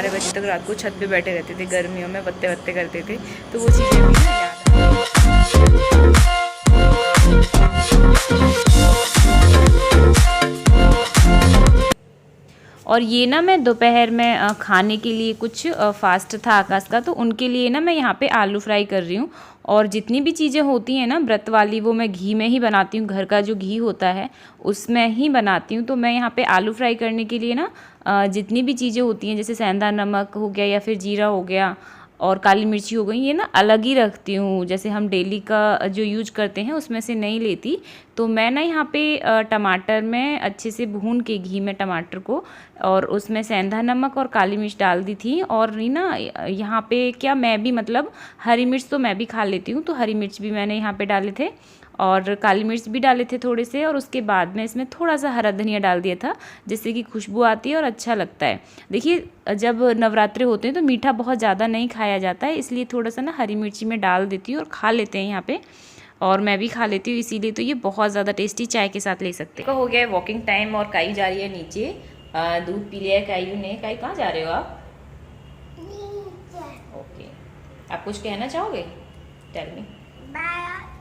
11 बजे तक रात को छत पे बैठे रहते थे, गर्मियों में वत्ते वत्ते करते थे, तो वो चीज़ें भी याद और ये ना मैं दोपहर में खाने के लिए कुछ फास्ट था आकाश का, तो उनके लिए ना मैं यहाँ पे आलू फ्राई कर रही हूँ। और जितनी भी चीज़ें होती हैं ना व्रत वाली, वो मैं घी में ही बनाती हूँ, घर का जो घी होता है उसमें ही बनाती हूँ। तो मैं यहाँ पे आलू फ्राई करने के लिए ना जितनी भी चीज़ें होती हैं, जैसे सेंधा नमक हो गया या फिर जीरा हो गया और काली मिर्ची हो गई, ये ना अलग ही रखती हूँ। जैसे हम डेली का जो यूज करते हैं उसमें से नहीं लेती। तो मैं ना यहाँ पे टमाटर में अच्छे से भून के घी में टमाटर को, और उसमें सेंधा नमक और काली मिर्च डाल दी थी। और ना यहाँ पे क्या, मैं भी मतलब हरी मिर्च तो मैं भी खा लेती हूँ, तो हरी मिर्च भी मैंने यहाँ पे डाले थे और काली मिर्च भी डाले थे थोड़े से। और उसके बाद में इसमें थोड़ा सा हरा धनिया डाल दिया था, जिससे कि खुशबू आती है और अच्छा लगता है। देखिए जब नवरात्रे होते हैं तो मीठा बहुत ज़्यादा नहीं खाया जाता है, इसलिए थोड़ा सा ना हरी मिर्ची में डाल देती हूँ और खा लेते हैं यहाँ पे, और मैं भी खा लेती हूँ। इसीलिए तो ये बहुत ज़्यादा टेस्टी चाय के साथ ले सकते हैं। हो गया है वॉकिंग टाइम और काई जा रही है नीचे, दूध पी लिया है कायू ने। काई कहाँ जा रहे हो आप? ओके, आप कुछ कहना चाहोगे? Tell me.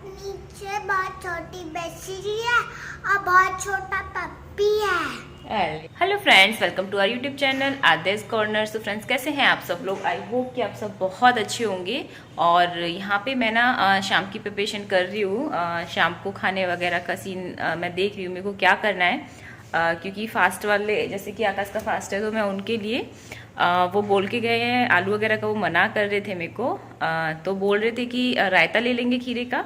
नीचे बहुत छोटी बेचरी है और बहुत छोटा पप्पी है। Hello friends, welcome to our YouTube channel Aadesh corner. तो फ्रेंड्स, कैसे हैं आप सब लोग? आई होप कि आप सब बहुत अच्छे होंगे। और यहाँ पे मैं ना शाम की प्रिपरेशन कर रही हूँ, शाम को खाने वगैरह का सीन मैं देख रही हूँ मेरे को क्या करना है। क्योंकि फास्ट वाले, जैसे कि आकाश का फास्ट है, तो मैं उनके लिए वो बोल के गए हैं, आलू वगैरह का वो मना कर रहे थे मेरे को। तो बोल रहे थे कि रायता ले लेंगे खीरे का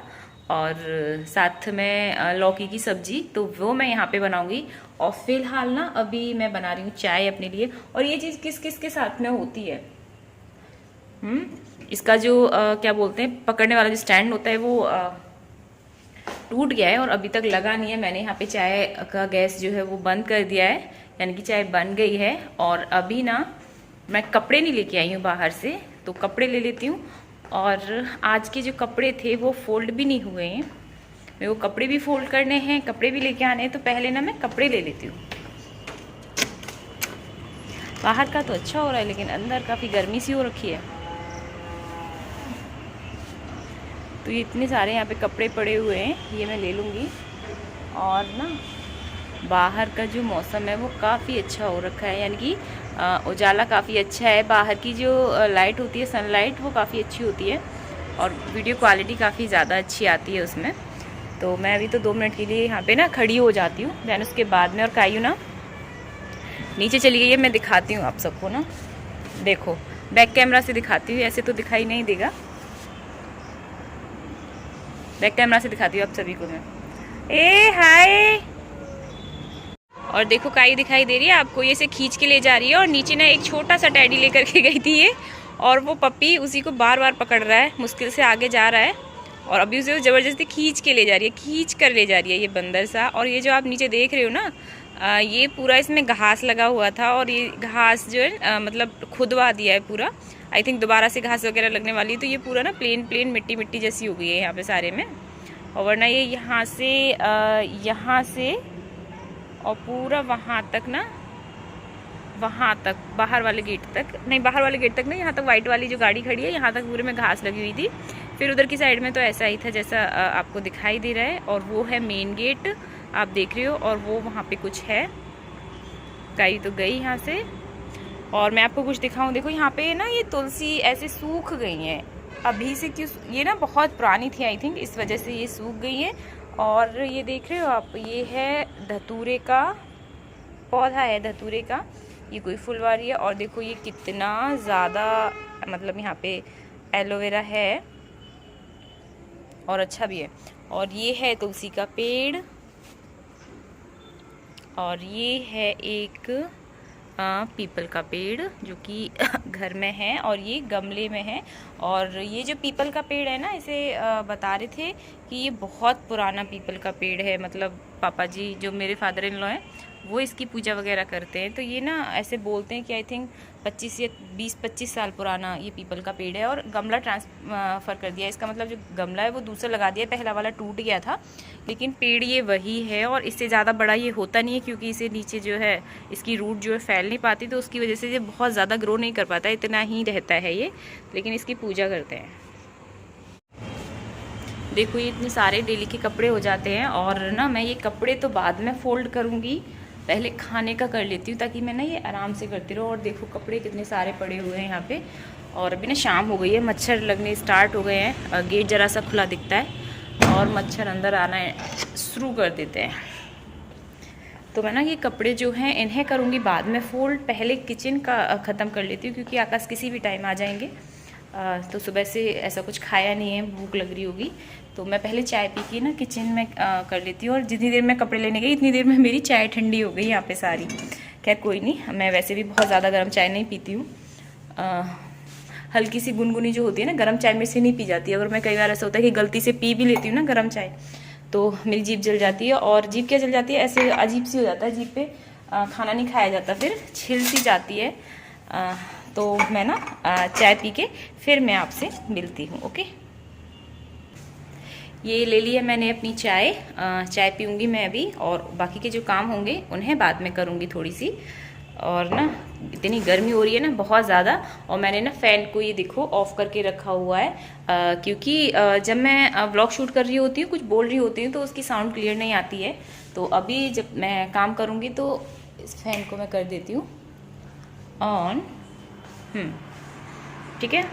और साथ में लौकी की सब्जी, तो वो मैं यहाँ पे बनाऊंगी। और फिलहाल ना अभी मैं बना रही हूँ चाय अपने लिए। और ये चीज़ किस किस के साथ में होती है, इसका जो क्या बोलते हैं, पकड़ने वाला जो स्टैंड होता है वो टूट गया है और अभी तक लगा नहीं है। मैंने यहाँ पे चाय का गैस जो है वो बंद कर दिया है, यानी कि चाय बन गई है। और अभी ना मैं कपड़े नहीं लेके आई हूँ बाहर से, तो कपड़े ले लेती हूँ। और आज के जो कपड़े थे वो फोल्ड भी नहीं हुए हैं, मेरे को कपड़े भी फोल्ड करने हैं, कपड़े भी लेके आने हैं। तो पहले ना मैं कपड़े ले लेती हूँ। बाहर का तो अच्छा हो रहा है, लेकिन अंदर काफ़ी गर्मी सी हो रखी है। तो ये इतने सारे यहाँ पे कपड़े पड़े हुए हैं, ये मैं ले लूँगी। और ना बाहर का जो मौसम है वो काफ़ी अच्छा हो रखा है, यानी कि उजाला काफ़ी अच्छा है। बाहर की जो लाइट होती है, सनलाइट, वो काफ़ी अच्छी होती है और वीडियो क्वालिटी काफ़ी ज़्यादा अच्छी आती है उसमें। तो मैं अभी तो 2 मिनट के लिए यहाँ पे ना खड़ी हो जाती हूँ, दैन उसके बाद में। और कायू ना नीचे चली गई है, मैं दिखाती हूँ आप सबको ना। देखो, बैक कैमरा से दिखाती हूँ, ऐसे तो दिखाई नहीं देगा, बैक कैमरा से दिखाती हूँ आप सभी को मैं। ए हाय! और देखो काई दिखाई दे रही है आपको, ये इसे खींच के ले जा रही है। और नीचे ना एक छोटा सा टैडी लेकर के गई थी ये, और वो पप्पी उसी को बार बार पकड़ रहा है, मुश्किल से आगे जा रहा है। और अभी उसे ज़बरदस्ती खींच के ले जा रही है, खींच कर ले जा रही है ये बंदर सा। और ये जो आप नीचे देख रहे हो ना, ये पूरा इसमें घास लगा हुआ था, और ये घास जो है मतलब खुदवा दिया है पूरा। आई थिंक दोबारा से घास वगैरह लगने वाली है, तो ये पूरा ना प्लेन प्लेन मिट्टी मिट्टी जैसी हो गई है यहाँ पे सारे में। और वरना ये यहाँ से और पूरा वहाँ तक ना, वहाँ तक बाहर वाले गेट तक नहीं, बाहर वाले गेट तक नहीं, यहाँ तक वाइट वाली जो गाड़ी खड़ी है यहाँ तक पूरे में घास लगी हुई थी। फिर उधर की साइड में तो ऐसा ही था जैसा आपको दिखाई दे रहा है। और वो है मेन गेट, आप देख रहे हो। और वो वहाँ पे कुछ है, काई तो गई यहाँ से। और मैं आपको कुछ दिखाऊँ, देखो यहाँ पे ना ये तुलसी ऐसे सूख गई हैं अभी से। क्यों? ये ना बहुत पुरानी थी आई थिंक, इस वजह से ये सूख गई है। और ये देख रहे हो आप, ये है धतूरे का पौधा है, धतूरे का, ये कोई फुलवारी है। और देखो ये कितना ज़्यादा मतलब यहाँ पे एलोवेरा है और अच्छा भी है। और ये है तुलसी का पेड़, और ये है एक पीपल का पेड़ जो कि घर में है, और ये गमले में है। और ये जो पीपल का पेड़ है ना, इसे बता रहे थे कि ये बहुत पुराना पीपल का पेड़ है। मतलब पापा जी जो मेरे फादर इन लॉ हैं, वो इसकी पूजा वगैरह करते हैं। तो ये ना ऐसे बोलते हैं कि आई थिंक 25 या 20-25 साल पुराना ये पीपल का पेड़ है, और गमला ट्रांसफ़र कर दिया। इसका मतलब जो गमला है वो दूसरा लगा दिया, पहला वाला टूट गया था, लेकिन पेड़ ये वही है। और इससे ज़्यादा बड़ा ये होता नहीं है, क्योंकि इसे नीचे जो है इसकी रूट जो है फैल नहीं पाती, तो उसकी वजह से ये बहुत ज़्यादा ग्रो नहीं कर पाता, इतना ही रहता है ये। लेकिन इसकी पूजा करते हैं। देखो ये इतने सारे डेली के कपड़े हो जाते हैं, और ना मैं ये कपड़े तो बाद में फ़ोल्ड करूँगी, पहले खाने का कर लेती हूँ, ताकि मैं ना ये आराम से करती रहूँ। और देखो कपड़े कितने सारे पड़े हुए हैं यहाँ पे। और अभी ना शाम हो गई है, मच्छर लगने स्टार्ट हो गए हैं, गेट ज़रा सा खुला दिखता है और मच्छर अंदर आना शुरू कर देते हैं। तो मैं ना ये कपड़े जो हैं इन्हें करूँगी बाद में फ़ोल्ड, पहले किचन का ख़त्म कर लेती हूँ, क्योंकि आकाश किसी भी टाइम आ जाएंगे। तो सुबह से ऐसा कुछ खाया नहीं है, भूख लग रही होगी, तो मैं पहले चाय पी के ना किचन में कर लेती हूँ। और जितनी देर मैं कपड़े लेने गई इतनी देर में मेरी चाय ठंडी हो गई यहाँ पे सारी। खैर कोई नहीं, मैं वैसे भी बहुत ज़्यादा गर्म चाय नहीं पीती हूँ। हल्की सी गुनगुनी जो होती है ना गर्म चाय में से नहीं पी जाती। अगर मैं कई बार ऐसा होता है कि गलती से पी भी लेती हूँ ना गर्म चाय, तो मेरी जीभ जल जाती है। और जीभ क्या जल जाती है, ऐसे अजीब सी हो जाता है जीभ पे, खाना नहीं खाया जाता, फिर छिल सी जाती है। तो मैं ना चाय पी के फिर मैं आपसे मिलती हूँ। ओके, ये ले लिया मैंने अपनी चाय, चाय पीऊँगी मैं अभी, और बाकी के जो काम होंगे उन्हें बाद में करूँगी थोड़ी सी। और ना इतनी गर्मी हो रही है ना बहुत ज़्यादा, और मैंने ना फ़ैन को ये देखो ऑफ़ करके रखा हुआ है, क्योंकि जब मैं व्लॉग शूट कर रही होती हूँ, कुछ बोल रही होती हूँ, तो उसकी साउंड क्लियर नहीं आती है। तो अभी जब मैं काम करूँगी तो इस फैन को मैं कर देती हूँ ऑन। ठीक है।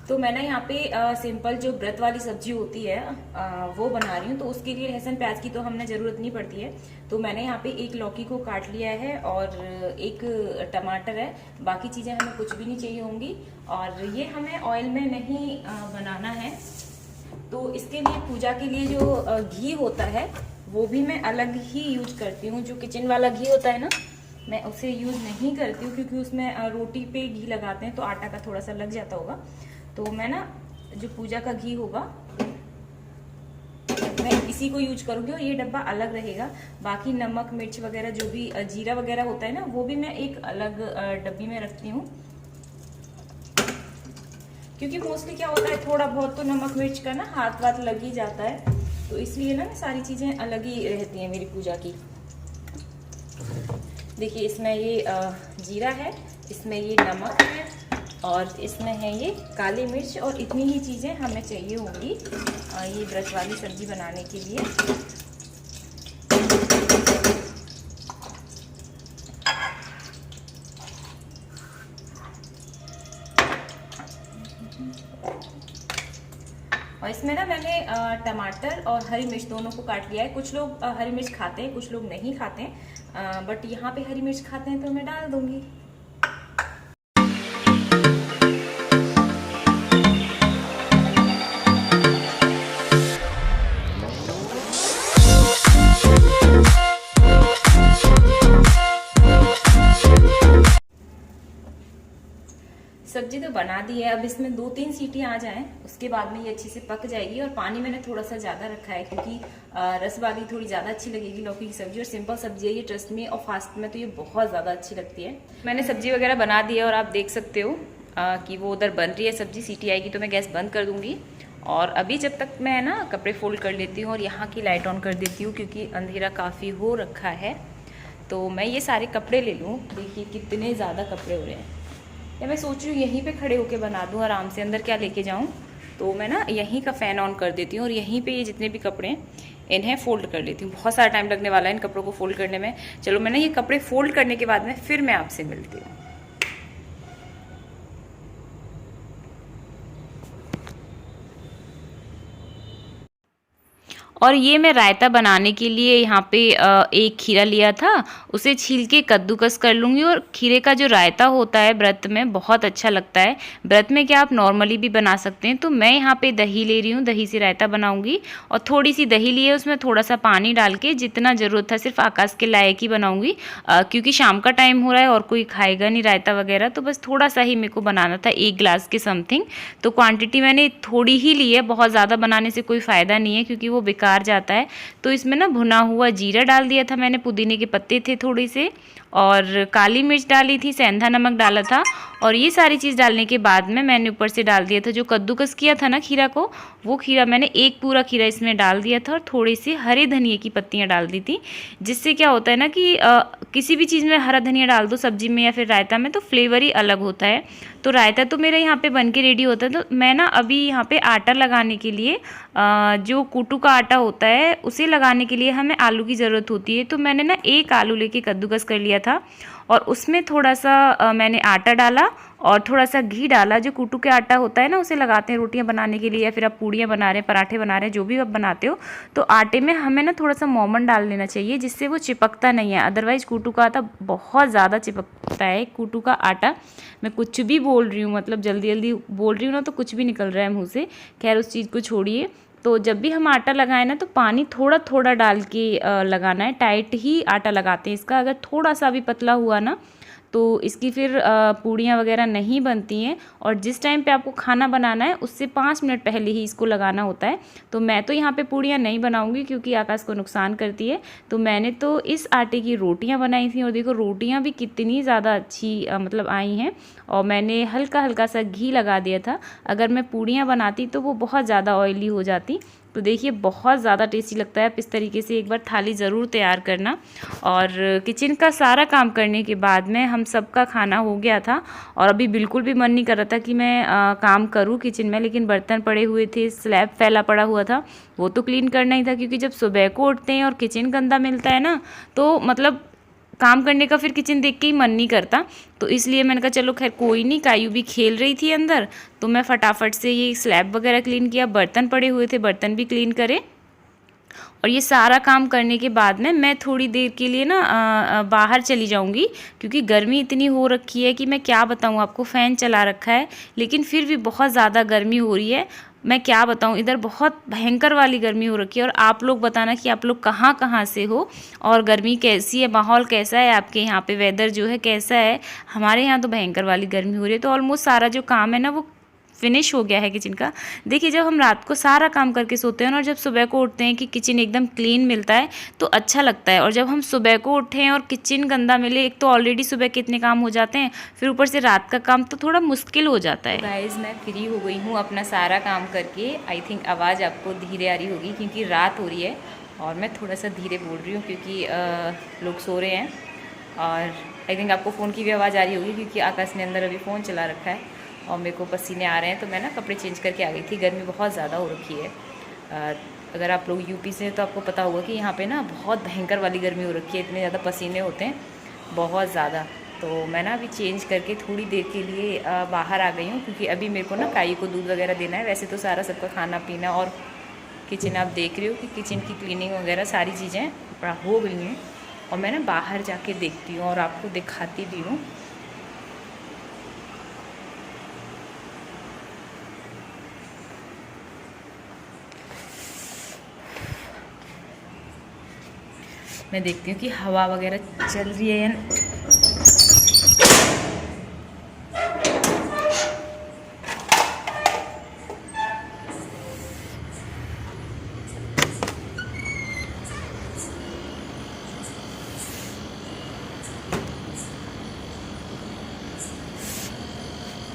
तो मैंने यहाँ पे सिंपल जो व्रत वाली सब्जी होती है वो बना रही हूँ। तो उसके लिए लहसुन प्याज की तो हमने ज़रूरत नहीं पड़ती है। तो मैंने यहाँ पे एक लौकी को काट लिया है और एक टमाटर है, बाकी चीज़ें हमें कुछ भी नहीं चाहिए होंगी। और ये हमें ऑयल में नहीं बनाना है। तो इसके लिए पूजा के लिए जो घी होता है वो भी मैं अलग ही यूज करती हूँ। जो किचन वाला घी होता है ना, मैं उसे यूज़ नहीं करती हूँ, क्योंकि उसमें रोटी पे घी लगाते हैं तो आटा का थोड़ा सा लग जाता होगा। तो मैं ना जो पूजा का घी होगा मैं इसी को यूज करूँगी, और ये डब्बा अलग रहेगा। बाकी नमक मिर्च वगैरह जो भी जीरा वगैरह होता है ना, वो भी मैं एक अलग डब्बी में रखती हूँ। क्योंकि मोस्टली क्या होता है, थोड़ा बहुत तो नमक मिर्च का ना हाथ वाथ लग ही जाता है, तो इसलिए ना सारी चीज़ें अलग ही रहती हैं मेरी पूजा की। देखिए इसमें ये जीरा है, इसमें ये नमक है, और इसमें है ये काली मिर्च, और इतनी ही चीज़ें हमें चाहिए होंगी ये व्रत वाली सब्जी बनाने के लिए। और इसमें ना मैंने टमाटर और हरी मिर्च दोनों को काट लिया है। कुछ लोग हरी मिर्च खाते हैं, कुछ लोग नहीं खाते हैं, बट यहाँ पे हरी मिर्च खाते हैं तो मैं डाल दूंगी। सब्जी तो बना दी है, अब इसमें 2-3 सीटियां आ जाएं उसके बाद में ये अच्छे से पक जाएगी। और पानी मैंने थोड़ा सा ज़्यादा रखा है, क्योंकि रस वाली थोड़ी ज़्यादा अच्छी लगेगी लौकी की सब्जी। और सिंपल सब्जी है ये, ट्रस्ट में, और फास्ट में तो ये बहुत ज़्यादा अच्छी लगती है। मैंने सब्जी वगैरह बना दी है, और आप देख सकते हो कि वो उधर बन रही है सब्जी। सीटी आएगी तो मैं गैस बंद कर दूँगी। और अभी जब तक मैं ना कपड़े फोल्ड कर लेती हूँ और यहाँ की लाइट ऑन कर देती हूँ, क्योंकि अंधेरा काफ़ी हो रखा है। तो मैं ये सारे कपड़े ले लूँ। देखिए कितने ज़्यादा कपड़े हो रहे हैं। या मैं सोच रही हूँ यहीं पे खड़े होके बना दूँ आराम से, अंदर क्या लेके जाऊँ। तो मैं ना यहीं का फ़ैन ऑन कर देती हूँ, और यहीं पे ये जितने भी कपड़े हैं इन्हें फ़ोल्ड कर लेती हूँ। बहुत सारा टाइम लगने वाला है इन कपड़ों को फ़ोल्ड करने में। चलो मैं ना ये कपड़े फ़ोल्ड करने के बाद में फिर मैं आपसे मिलती हूँ। और ये मैं रायता बनाने के लिए यहाँ पे एक खीरा लिया था, उसे छील के कद्दूकस कर लूँगी। और खीरे का जो रायता होता है व्रत में बहुत अच्छा लगता है। व्रत में क्या आप नॉर्मली भी बना सकते हैं। तो मैं यहाँ पे दही ले रही हूँ, दही से रायता बनाऊँगी। और थोड़ी सी दही ली है, उसमें थोड़ा सा पानी डाल के जितना ज़रूरत था, सिर्फ आकाश के लायक ही बनाऊँगी, क्योंकि शाम का टाइम हो रहा है और कोई खाएगा नहीं रायता वगैरह। तो बस थोड़ा सा ही मेरे को बनाना था, 1 गिलास के समथिंग। तो क्वान्टिटी मैंने थोड़ी ही ली है, बहुत ज़्यादा बनाने से कोई फ़ायदा नहीं है, क्योंकि वो बेकार बेकार जाता है। तो इसमें ना भुना हुआ जीरा डाल दिया था मैंने, पुदीने के पत्ते थे थोड़े से, और काली मिर्च डाली थी, सेंधा नमक डाला था। और ये सारी चीज़ डालने के बाद में मैंने ऊपर से डाल दिया था जो कद्दूकस किया था ना खीरा को, वो खीरा मैंने एक पूरा खीरा इसमें डाल दिया था और थोड़ी सी हरे धनिए की पत्तियां डाल दी थी। जिससे क्या होता है ना कि किसी भी चीज़ में हरा धनिया डाल दो सब्जी में या फिर रायता में तो फ्लेवर ही अलग होता है। तो रायता तो मेरा यहाँ पे बन के रेडी होता है। तो मैं ना अभी यहाँ पे आटा लगाने के लिए जो कूटू का आटा होता है उसे लगाने के लिए हमें आलू की ज़रूरत होती है। तो मैंने ना एक आलू लेके कद्दूकस कर लिया था और उसमें थोड़ा सा मैंने आटा डाला और थोड़ा सा घी डाला। जो कूटू के आटा होता है ना उसे लगाते हैं रोटियां बनाने के लिए, या फिर आप पूड़ियाँ बना रहे हैं, पराठे बना रहे हैं, जो भी आप बनाते हो, तो आटे में हमें ना थोड़ा सा मोमन डाल लेना चाहिए जिससे वो चिपकता नहीं है। अदरवाइज़ कूटू का आटा बहुत ज़्यादा चिपकता है। कूटू का आटा, मैं कुछ भी बोल रही हूँ, मतलब जल्दी जल्दी बोल रही हूँ ना तो कुछ भी निकल रहा है मुँह से। खैर उस चीज़ को छोड़िए। तो जब भी हम आटा लगाएं ना तो पानी थोड़ा थोड़ा डाल के लगाना है। टाइट ही आटा लगाते हैं इसका। अगर थोड़ा सा भी पतला हुआ ना तो इसकी फिर पूड़ियाँ वगैरह नहीं बनती हैं। और जिस टाइम पे आपको खाना बनाना है उससे 5 मिनट पहले ही इसको लगाना होता है। तो मैं तो यहाँ पे पूड़ियाँ नहीं बनाऊँगी क्योंकि आकाश को नुकसान करती है। तो मैंने तो इस आटे की रोटियाँ बनाई थी और देखो रोटियाँ भी कितनी ज़्यादा अच्छी मतलब आई हैं। और मैंने हल्का हल्का सा घी लगा दिया था। अगर मैं पूड़ियाँ बनाती तो वो बहुत ज़्यादा ऑयली हो जाती। तो देखिए बहुत ज़्यादा टेस्टी लगता है। आप इस तरीके से एक बार थाली ज़रूर तैयार करना। और किचन का सारा काम करने के बाद में हम सबका खाना हो गया था और अभी बिल्कुल भी मन नहीं कर रहा था कि मैं काम करूं किचन में। लेकिन बर्तन पड़े हुए थे, स्लैब फैला पड़ा हुआ था, वो तो क्लीन करना ही था। क्योंकि जब सुबह को उठते हैं और किचन गंदा मिलता है ना तो मतलब काम करने का फिर किचन देख के ही मन नहीं करता। तो इसलिए मैंने कहा चलो खैर कोई नहीं, कायू भी खेल रही थी अंदर तो मैं फटाफट से ये स्लैब वगैरह क्लीन किया। बर्तन पड़े हुए थे, बर्तन भी क्लीन करे। और ये सारा काम करने के बाद में मैं थोड़ी देर के लिए ना बाहर चली जाऊंगी क्योंकि गर्मी इतनी हो रखी है कि मैं क्या बताऊं आपको। फ़ैन चला रखा है लेकिन फिर भी बहुत ज़्यादा गर्मी हो रही है। मैं क्या बताऊं, इधर बहुत भयंकर वाली गर्मी हो रखी है। और आप लोग बताना कि आप लोग कहाँ कहाँ से हो और गर्मी कैसी है, माहौल कैसा है आपके यहाँ पे, वेदर जो है कैसा है। हमारे यहाँ तो भयंकर वाली गर्मी हो रही है। तो ऑलमोस्ट सारा जो काम है ना वो फिनिश हो गया है किचन का। देखिए जब हम रात को सारा काम करके सोते हैं और जब सुबह को उठते हैं कि किचन एकदम क्लीन मिलता है तो अच्छा लगता है। और जब हम सुबह को उठें और किचन गंदा मिले, एक तो ऑलरेडी सुबह के इतने काम हो जाते हैं, फिर ऊपर से रात का काम तो थोड़ा मुश्किल हो जाता है। गाइस मैं फ्री हो गई हूँ अपना सारा काम करके। आई थिंक आवाज़ आपको धीरे आ रही होगी क्योंकि रात हो रही है और मैं थोड़ा सा धीरे बोल रही हूँ क्योंकि लोग सो रहे हैं। और आई थिंक आपको फ़ोन की भी आवाज़ आ रही होगी क्योंकि आकाश ने अंदर अभी फ़ोन चला रखा है और मेरे को पसीने आ रहे हैं। तो मैं ना कपड़े चेंज करके आ गई थी, गर्मी बहुत ज़्यादा हो रखी है। अगर आप लोग यूपी से हैं तो आपको पता होगा कि यहाँ पे ना बहुत भयंकर वाली गर्मी हो रखी है, इतने ज़्यादा पसीने होते हैं बहुत ज़्यादा। तो मैं ना अभी चेंज करके थोड़ी देर के लिए बाहर आ गई हूँ क्योंकि अभी मेरे को ना काई को दूध वगैरह देना है। वैसे तो सारा सबका खाना पीना और किचन आप देख रहे हो कि किचन की क्लीनिंग वगैरह सारी चीज़ें हो गई हैं। और मैं ना बाहर जाके देखती हूँ और आपको दिखाती भी हूँ। मैं देखती हूँ कि हवा वगैरह चल रही है या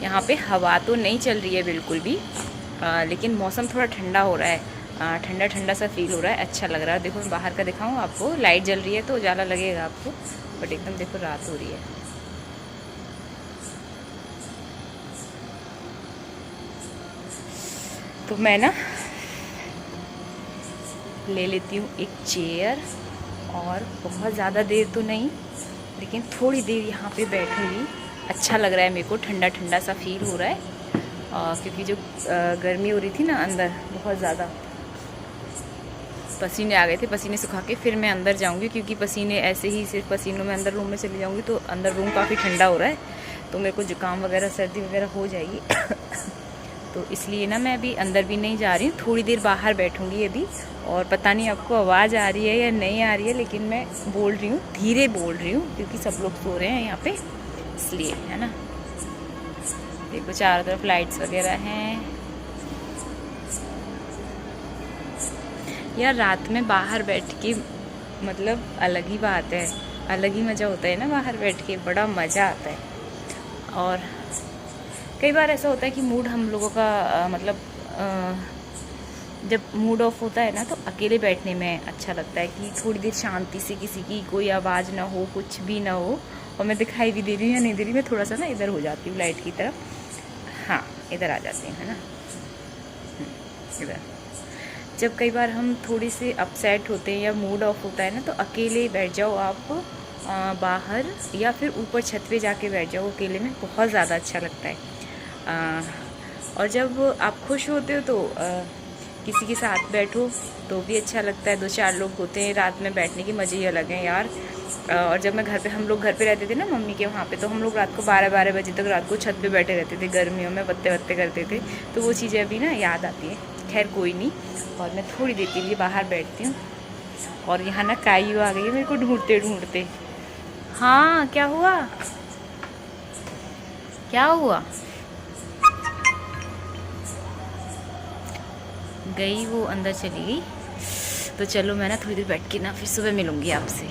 यहाँ पे हवा तो नहीं चल रही है बिल्कुल भी, लेकिन मौसम थोड़ा ठंडा हो रहा है। ठंडा ठंडा सा फील हो रहा है, अच्छा लग रहा है। देखो मैं बाहर का दिखाऊँ आपको, लाइट जल रही है तो उजाला लगेगा आपको, बट एकदम देखो रात हो रही है। तो मैं ना ले लेती हूँ एक चेयर और बहुत ज़्यादा देर तो नहीं लेकिन थोड़ी देर यहाँ पे बैठूँगी। अच्छा लग रहा है मेरे को, ठंडा ठंडा सा फील हो रहा है क्योंकि जो गर्मी हो रही थी ना अंदर बहुत ज़्यादा, पसीने आ गए थे। पसीने सुखा के फिर मैं अंदर जाऊंगी क्योंकि पसीने ऐसे ही सिर्फ पसीनों में अंदर रूम में चली जाऊंगी तो अंदर रूम काफ़ी ठंडा हो रहा है तो मेरे को जुकाम वगैरह सर्दी वगैरह हो जाएगी। तो इसलिए ना मैं अभी अंदर भी नहीं जा रही हूँ, थोड़ी देर बाहर बैठूंगी अभी। और पता नहीं आपको आवाज़ आ रही है या नहीं आ रही है लेकिन मैं बोल रही हूँ, धीरे बोल रही हूँ क्योंकि सब लोग सो रहे हैं यहाँ पे, इसलिए है ना। देखो चारों तरफ लाइट्स वगैरह हैं। यार रात में बाहर बैठ के मतलब अलग ही बात है, अलग ही मज़ा होता है ना, बाहर बैठ के बड़ा मज़ा आता है। और कई बार ऐसा होता है कि मूड हम लोगों का जब मूड ऑफ होता है ना तो अकेले बैठने में अच्छा लगता है कि थोड़ी देर शांति से, किसी की कोई आवाज़ ना हो, कुछ भी ना हो। और मैं दिखाई भी दे रही हूँ या नहीं दे रही, मैं थोड़ा सा ना इधर हो जाती हूँ लाइट की तरफ, हाँ इधर आ जाती हूँ, है ना, इधर। जब कई बार हम थोड़े से अपसेट होते हैं या मूड ऑफ होता है ना तो अकेले बैठ जाओ आप बाहर, या फिर ऊपर छत पे जाके बैठ जाओ अकेले में, बहुत ज़्यादा अच्छा लगता है। और जब आप खुश होते हो तो किसी के साथ बैठो तो भी अच्छा लगता है। 2-4 लोग होते हैं, रात में बैठने की मज़े ही अलग हैं यार। और जब मैं हम लोग घर पे रहते थे ना मम्मी के वहाँ पे, तो हम लोग रात को 12-12 बजे तक रात को छत पे बैठे रहते थे, गर्मियों में बत्ते वत्ते करते थे। तो वो चीज़ें अभी ना याद आती हैं। खैर कोई नहीं, और मैं थोड़ी देर के लिए बाहर बैठती हूँ। और यहाँ ना कायू आ गई है मेरे को ढूंढते ढूंढते। हाँ क्या हुआ, क्या हुआ? गई वो, अंदर चली गई। तो चलो मैं ना थोड़ी देर बैठ के ना फिर सुबह मिलूँगी आपसे।